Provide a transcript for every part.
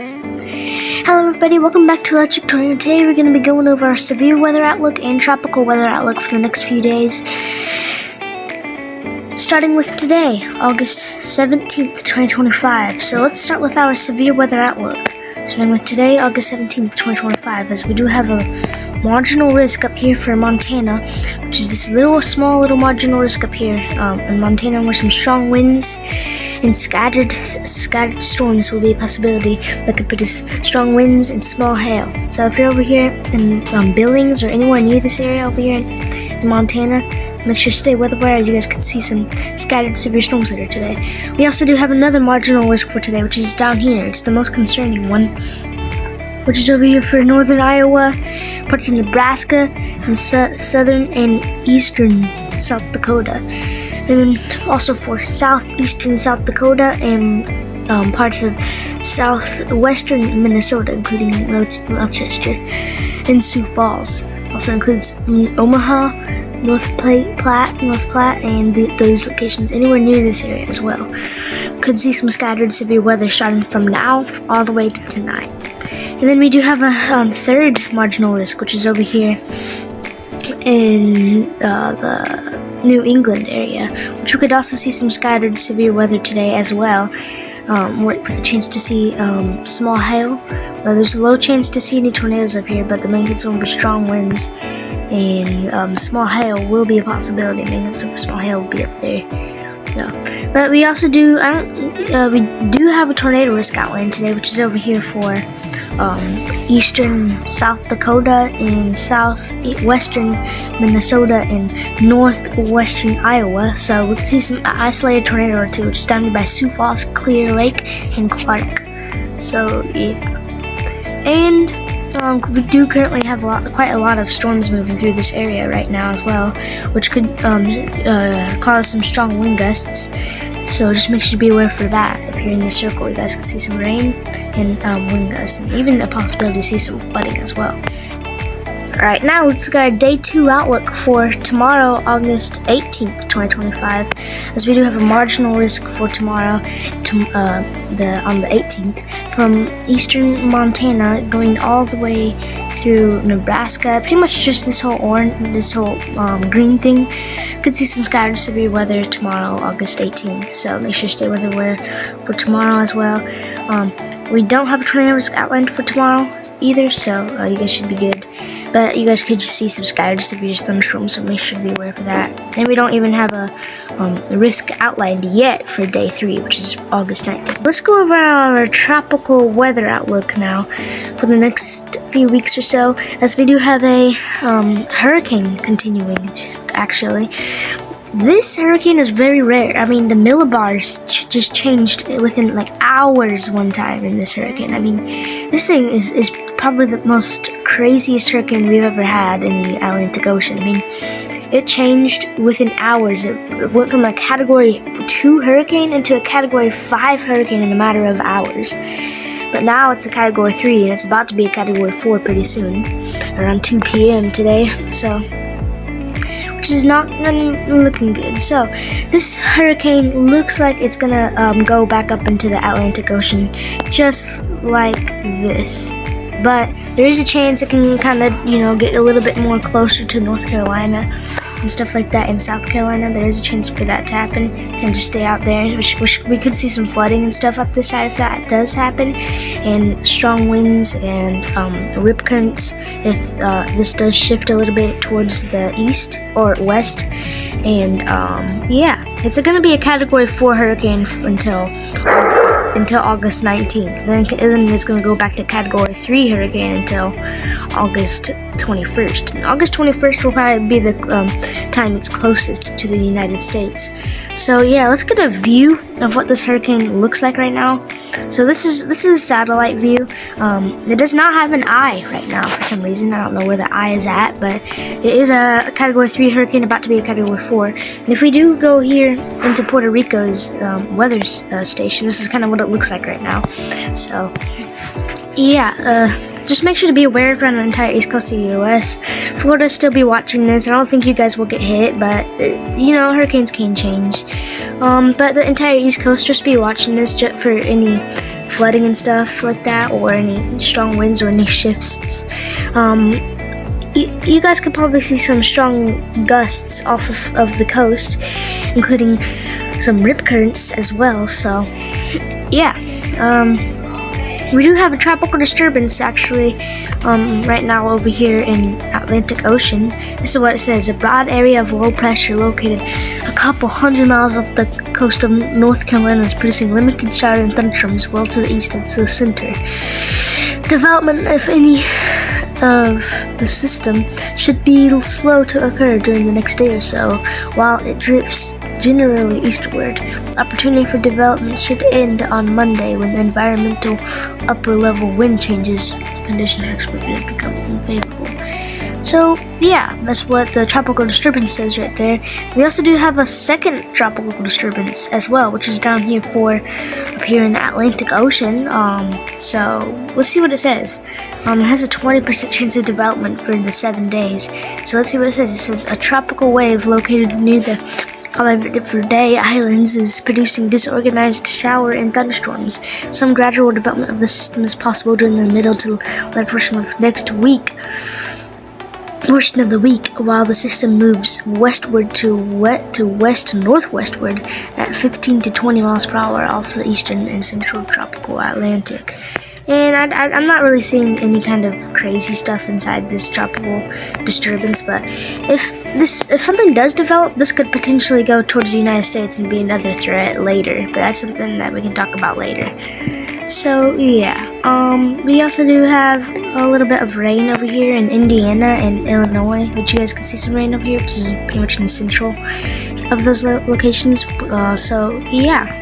Hello everybody, welcome back to Electric Tornado. Today we're going to be going over our severe weather outlook and tropical weather outlook for the next few days. Starting with today, August 17th, 2025. So let's start with our severe weather outlook. Starting with today, August 17th, 2025, as we do have a marginal risk up here for Montana, which is this small little marginal risk up here in Montana, where some strong winds and scattered storms will be a possibility that could produce strong winds and small hail. So if you're over here in Billings or anywhere near this area over here in Montana, make sure to stay weather-aware, as you guys could see some scattered severe storms later today. We also do have another marginal risk for today, which is down here. It's the most concerning one, which is over here for northern Iowa, parts of Nebraska, and southern and eastern South Dakota. And then also for southeastern South Dakota and parts of southwestern Minnesota, including Rochester and Sioux Falls. Also includes Omaha, North Platte, and those locations anywhere near this area as well. Could see some scattered severe weather starting from now all the way to tonight. And then we do have a third marginal risk, which is over here in the New England area, which we could also see some scattered severe weather today as well, with a chance to see small hail. There's a low chance to see any tornadoes up here, but the main concern will be strong winds, and small hail will be a possibility. Main concern for small hail will be up there. No. But we also do have a tornado risk outline today, which is over here for eastern South Dakota and southwestern Minnesota and northwestern Iowa. So we can see some isolated tornado or two, which is down by Sioux Falls, Clear Lake, and Clark. So yeah, and we do currently have quite a lot of storms moving through this area right now as well, which could cause some strong wind gusts. So just make sure to be aware for that. If you're in this circle, you guys can see some rain and wind gusts, and even a possibility to see some flooding as well. Alright, now let's look at our Day 2 outlook for tomorrow, August 18th, 2025, as we do have a marginal risk for tomorrow on the 18th from eastern Montana going all the way through Nebraska. Pretty much just this whole green thing. Could see some scattered severe weather tomorrow, August 18th, so make sure to stay weather aware for tomorrow as well. We don't have a tornado risk outlined for tomorrow either, so you guys should be good. But you guys could just see some scattered severe thunderstorms, so make sure to be aware for that. And we don't even have a risk outlined yet for Day 3, which is August 19th. Let's go over our tropical weather outlook now for the next few weeks or so, as we do have a hurricane continuing, actually. This hurricane is very rare. I mean, the millibars just changed within like hours one time in this hurricane. I mean, this thing is probably the most craziest hurricane we've ever had in the Atlantic Ocean. I mean, it changed within hours. It went from a Category 2 hurricane into a Category 5 hurricane in a matter of hours. But now it's a Category 3, and it's about to be a Category 4 pretty soon, around 2 p.m. today. So, which is not looking good. So this hurricane looks like it's gonna go back up into the Atlantic Ocean, just like this. But there is a chance it can kind of, get a little bit more closer to North Carolina and stuff like that in South Carolina. There is a chance for that to happen. And just stay out there. We could see some flooding and stuff up this side if that does happen, and strong winds and rip currents if this does shift a little bit towards the east or west. And yeah, it's going to be a Category 4 hurricane until August 19th. Then it's going to go back to Category 3 hurricane until August 21st. And August 21st will probably be the time it's closest to the United States. So yeah, let's get a view of what this hurricane looks like right now. So this is a satellite view. It does not have an eye right now for some reason. I don't know where the eye is at, but it is a Category 3 hurricane about to be a Category 4. And if we do go here into Puerto Rico's weather station, this is kind of what it looks like right now. So yeah, just make sure to be aware around the entire east coast of the U.S. Florida still be watching this. I don't think you guys will get hit, but hurricanes can change. But the entire east coast, just be watching this for any flooding and stuff like that, or any strong winds or any shifts. You guys could probably see some strong gusts off of the coast, including some rip currents as well. So yeah, we do have a tropical disturbance actually right now over here in Atlantic Ocean. This is what it says: a broad area of low pressure located a couple hundred miles off the coast of North Carolina is producing limited shower and thunderstorms well to the east and to the center. Development, if any, of the system should be slow to occur during the next day or so, while it drifts generally eastward. Opportunity for development should end on Monday when the environmental upper level wind changes. Conditions are expected to become unfavorable. So yeah, that's what the tropical disturbance says right there. We also do have a second tropical disturbance as well, which is down here up here in the Atlantic Ocean. So let's see what it says. It has a 20% chance of development for the 7 days. So let's see what it says. It says a tropical wave located near the Day Islands is producing disorganized shower and thunderstorms. Some gradual development of the system is possible during the middle to late portion of the week, while the system moves westward to west northwestward at 15 to 20 miles per hour off the eastern and central tropical Atlantic. And I'm not really seeing any kind of crazy stuff inside this tropical disturbance, but if something does develop, this could potentially go towards the United States and be another threat later, but that's something that we can talk about later. So yeah, we also do have a little bit of rain over here in Indiana and Illinois, which you guys can see some rain over here, which is pretty much in the central of those locations. So yeah.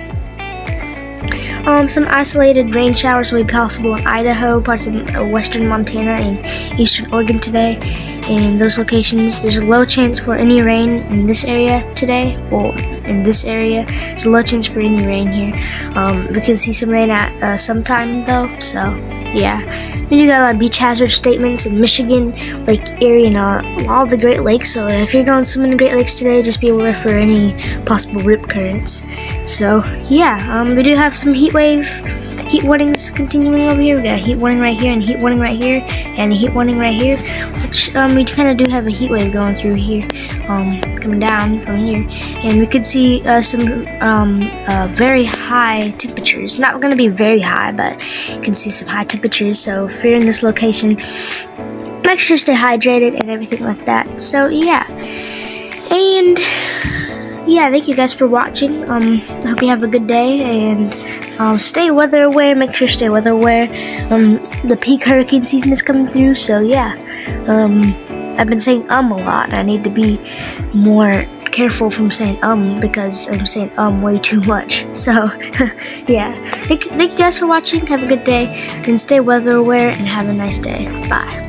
Some isolated rain showers will be possible in Idaho, parts of western Montana, and eastern Oregon today. In those locations, there's a low chance for any rain in this area today. Well, in this area, there's a low chance for any rain here. We can see some rain at some time though, so yeah. We do got a lot of beach hazard statements in Michigan, Lake Erie, and all the Great Lakes. So if you're going swimming in the Great Lakes today, just be aware for any possible rip currents. So yeah, we do have some heat warnings continuing over here. We got a heat warning right here, and a heat warning right here, and a heat warning right here, which we kind of do have a heat wave going through here, coming down from here, and we could see some very high temperatures. Not going to be very high, but you can see some high temperatures. So if you're in this location, make sure to stay hydrated and everything like that. So yeah, and yeah, thank you guys for watching. I hope you have a good day, and stay weather aware. Make sure to stay weather aware. The peak hurricane season is coming through, so yeah. I've been saying a lot. I need to be more careful from saying because I'm saying way too much. So yeah, thank you guys for watching. Have a good day, and stay weather aware, and have a nice day. Bye.